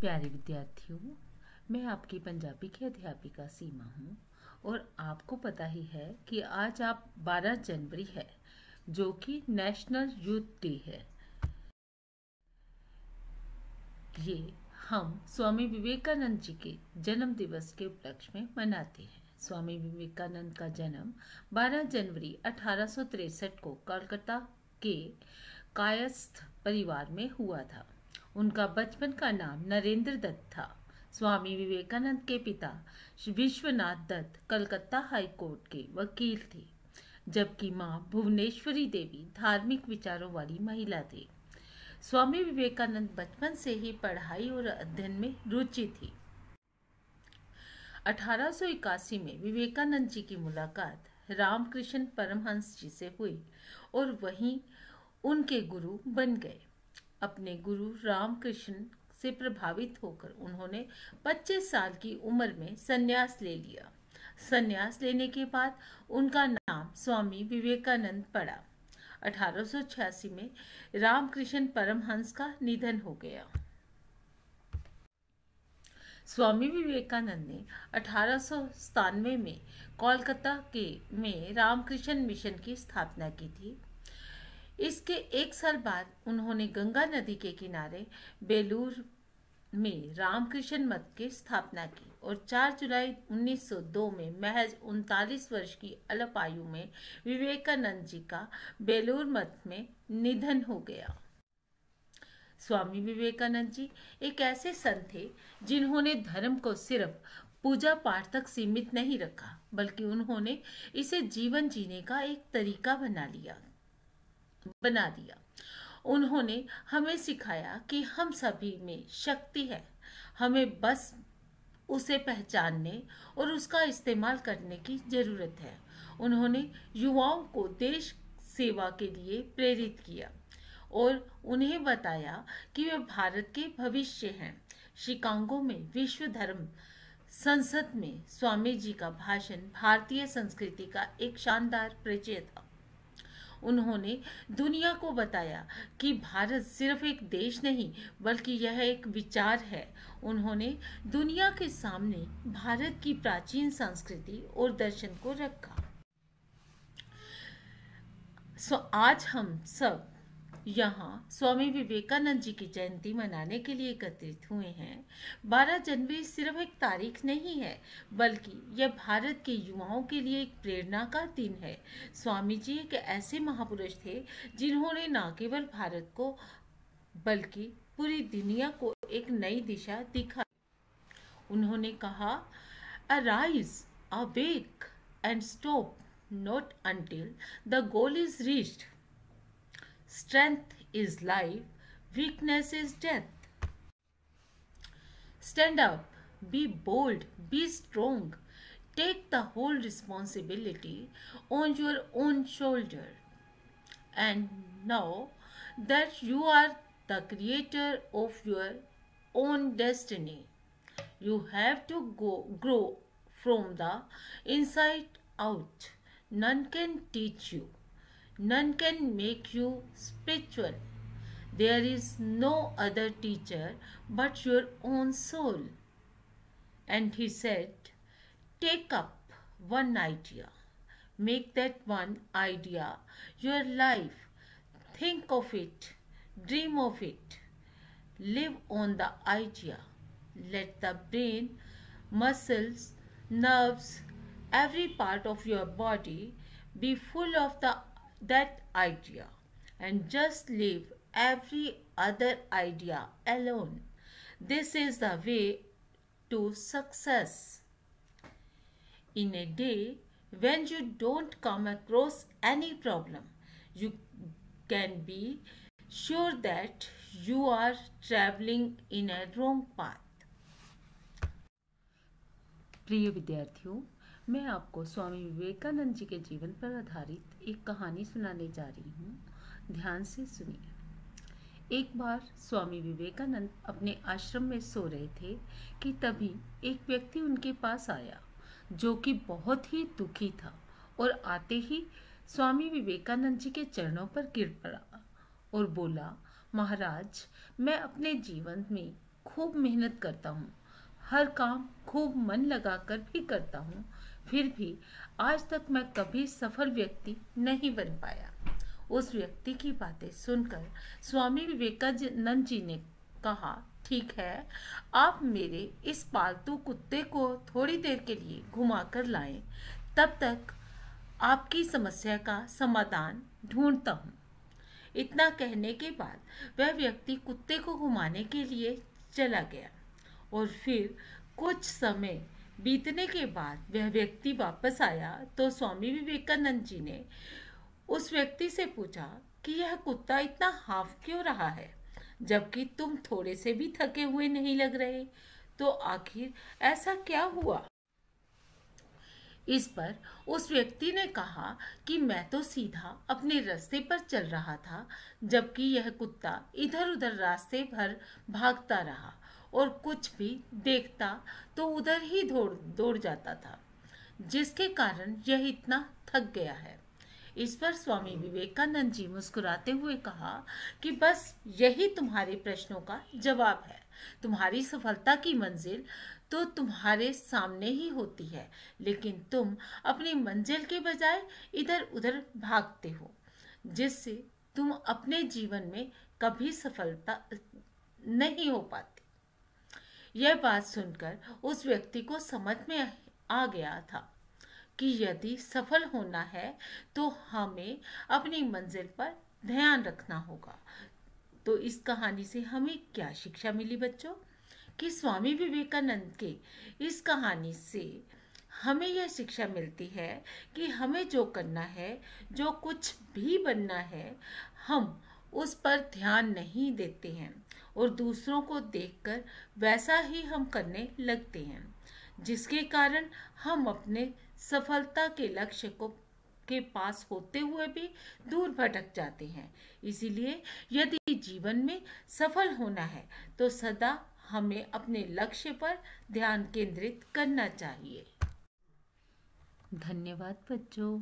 प्यारे विद्यार्थियों, मैं आपकी पंजाबी की अध्यापिका सीमा हूँ और आपको पता ही है कि आज आप 12 जनवरी है जो कि नेशनल यूथ डे है। ये हम स्वामी विवेकानंद जी के जन्म दिवस के उपलक्ष्य में मनाते हैं। स्वामी विवेकानंद का जन्म 12 जनवरी 1863 को कोलकाता के कायस्थ परिवार में हुआ था। उनका बचपन का नाम नरेंद्र दत्त था। स्वामी विवेकानंद के पिता विश्वनाथ दत्त कलकत्ता हाई कोर्ट के वकील थे, जबकि मां भुवनेश्वरी देवी धार्मिक विचारों वाली महिला थी। स्वामी विवेकानंद बचपन से ही पढ़ाई और अध्ययन में रुचि थी। 1881 में विवेकानंद जी की मुलाकात रामकृष्ण परमहंस जी से हुई और वहीं उनके गुरु बन गए। अपने गुरु रामकृष्ण से प्रभावित होकर उन्होंने 25 साल की उम्र में संन्यास ले लिया। संन्यास लेने के बाद उनका नाम स्वामी विवेकानंद पड़ा। 1886 में रामकृष्ण परमहंस का निधन हो गया। स्वामी विवेकानंद ने 1897 में कोलकाता में रामकृष्ण मिशन की स्थापना की थी। इसके एक साल बाद उन्होंने गंगा नदी के किनारे बेलूर में रामकृष्ण मठ की स्थापना की और 4 जुलाई 1902 में महज 39 वर्ष की अल्प आयु में विवेकानंद जी का बेलूर मठ में निधन हो गया। स्वामी विवेकानंद जी एक ऐसे संत थे जिन्होंने धर्म को सिर्फ पूजा पाठ तक सीमित नहीं रखा, बल्कि उन्होंने इसे जीवन जीने का एक तरीका बना दिया। उन्होंने हमें सिखाया कि हम सभी में शक्ति है, हमें बस उसे पहचानने और उसका इस्तेमाल करने की जरूरत है। उन्होंने युवाओं को देश सेवा के लिए प्रेरित किया और उन्हें बताया कि वे भारत के भविष्य हैं। शिकागो में विश्व धर्म संसद में स्वामी जी का भाषण भारतीय संस्कृति का एक शानदार परिचय था। उन्होंने दुनिया को बताया कि भारत सिर्फ एक देश नहीं बल्कि यह एक विचार है। उन्होंने दुनिया के सामने भारत की प्राचीन संस्कृति और दर्शन को रखा। आज हम सब यहाँ स्वामी विवेकानंद जी की जयंती मनाने के लिए एकत्रित हुए हैं। 12 जनवरी सिर्फ एक तारीख नहीं है, बल्कि यह भारत के युवाओं के लिए एक प्रेरणा का दिन है। स्वामी जी एक ऐसे महापुरुष थे जिन्होंने न केवल भारत को बल्कि पूरी दुनिया को एक नई दिशा दिखाई। उन्होंने कहा, arise, awake and stop not until the goal is reached. Strength is life, weakness is death. Stand up, be bold, be strong. Take the whole responsibility on your own shoulder. And know that you are the creator of your own destiny. You have to grow from the inside out. None can teach you. None can make you spiritual. There is no other teacher but your own soul. And he said, take up one idea. Make that one idea your life. Think of it. Dream of it. Live on the idea. Let the brain, muscles, nerves, every part of your body be full of that idea, and just leave every other idea alone. This is the way to success. In a day when you don't come across any problem, you can be sure that you are traveling in a wrong path. प्रिय विद्यार्थियों, मैं आपको स्वामी विवेकानंद जी के जीवन पर आधारित एक कहानी सुनाने जा रही हूँ। ध्यान से सुनिए। एक बार स्वामी विवेकानंद अपने आश्रम में सो रहे थे कि तभी एक व्यक्ति उनके पास आया जो कि बहुत ही दुखी था और आते ही स्वामी विवेकानंद जी के चरणों पर गिर पड़ा और बोला, महाराज, मैं अपने जीवन में खूब मेहनत करता हूँ, हर काम खूब मन लगाकर भी करता हूँ, फिर भी आज तक मैं कभी सफल व्यक्ति नहीं बन पाया। उस व्यक्ति की बातें सुनकर स्वामी विवेकानंद जी ने कहा, ठीक है, आप मेरे इस पालतू कुत्ते को थोड़ी देर के लिए घुमा कर लाएं, तब तक आपकी समस्या का समाधान ढूंढता हूँ। इतना कहने के बाद वह व्यक्ति कुत्ते को घुमाने के लिए चला गया और फिर कुछ समय बीतने के बाद वह व्यक्ति वापस आया तो स्वामी विवेकानंद जी ने उस व्यक्ति से पूछा कि यह कुत्ता इतना हाफ क्यों रहा है, जबकि तुम थोड़े से भी थके हुए नहीं लग रहे, तो आखिर ऐसा क्या हुआ? इस पर उस व्यक्ति ने कहा कि मैं तो सीधा अपने रास्ते पर चल रहा था, जबकि यह कुत्ता इधर उधर रास्ते भर भागता रहा और कुछ भी देखता तो उधर ही दौड़ दौड़ जाता था, जिसके कारण यह इतना थक गया है। इस पर स्वामी विवेकानंद जी मुस्कुराते हुए कहा कि बस यही तुम्हारे प्रश्नों का जवाब है। तुम्हारी सफलता की मंजिल तो तुम्हारे सामने ही होती है, लेकिन तुम अपनी मंजिल के बजाय इधर उधर भागते हो, जिससे तुम अपने जीवन में कभी सफलता नहीं हो पाती। यह बात सुनकर उस व्यक्ति को समझ में आ गया था कि यदि सफल होना है तो हमें अपनी मंजिल पर ध्यान रखना होगा। तो इस कहानी से हमें क्या शिक्षा मिली बच्चों? कि स्वामी विवेकानंद के इस कहानी से हमें यह शिक्षा मिलती है कि हमें जो करना है, जो कुछ भी बनना है, हम उस पर ध्यान नहीं देते हैं और दूसरों को देखकर वैसा ही हम करने लगते हैं, जिसके कारण हम अपने सफलता के लक्ष्य को के पास होते हुए भी दूर भटक जाते हैं। इसीलिए यदि जीवन में सफल होना है तो सदा हमें अपने लक्ष्य पर ध्यान केंद्रित करना चाहिए। धन्यवाद बच्चों।